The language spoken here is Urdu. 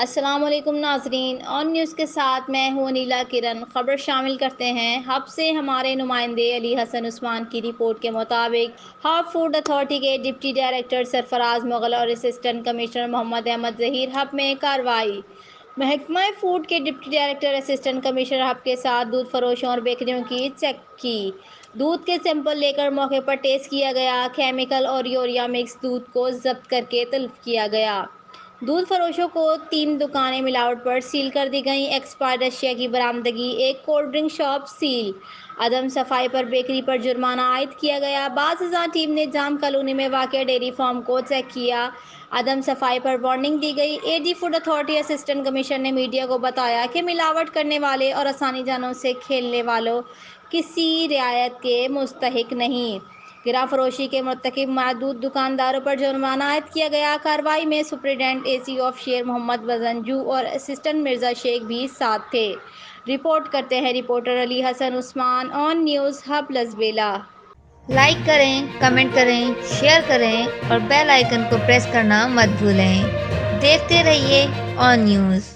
السلام علیکم ناظرین، آن نیوز کے ساتھ میں ہوں نیلا کرن۔ خبر شامل کرتے ہیں۔ ہب سے ہمارے نمائندے علی حسن عثمان کی رپورٹ کے مطابق ہب فوڈ اتھارٹی کے ڈپٹی ڈائریکٹر سرفراز مغل اور اسسٹنٹ کمشنر محمد احمد ظہیر ہب میں کارروائی۔ محکمہ فوڈ کے deputy director assistant commissioner hub کے ساتھ دودھ فروشوں اور بیکریوں کی چیک کی۔ دودھ کے سیمپل لے کر موقع پر ٹیسٹ کیا گیا۔ کیمیکل اور یوریا مکس دودھ کو ضبط کرکے تلف کیا گیا۔ دودھ فروشوں کو 3 دکانیں ملاوٹ پر سیل کر دی گئیں۔ ایکسپائرڈ اشیاء کی برآمدگی۔ ایک کولڈ ڈرنک شاپ سیل۔ عدم صفائی پر بیکری پر جرمانہ عائد کیا گیا۔ بعد ازاں ٹیم نے جام کالونی میں واقع ڈیری فارم کو چیک کیا۔ عدم صفائی پر وارننگ دی گئی۔ A D food authority assistant commissioner نے میڈیا کو بتایا کہ ملاوٹ کرنے والے اور آسانی جانوں سے کھیلنے والوں کسی رعایت کے مستحق نہیں۔ گراں فروشی کے مرتکب معدود دکانداروں پر جرمانہ عائد کیا گیا۔ کارروائی میں سپرنٹنڈنٹ اے سی آف شہر محمد وزنجو اور اسسٹنٹ مرزا شیخ بھی ساتھ تھے۔ رپورٹ کرتے ہیں رپورٹر علی حسن عثمان، آن نیوز ہب لزبیلا۔ لائک کریں، کمنٹ کریں، شیئر کریں اور بیل آئیکن کو پریس کرنا مت بھولیں۔ دیکھتے رہیے آن نیوز۔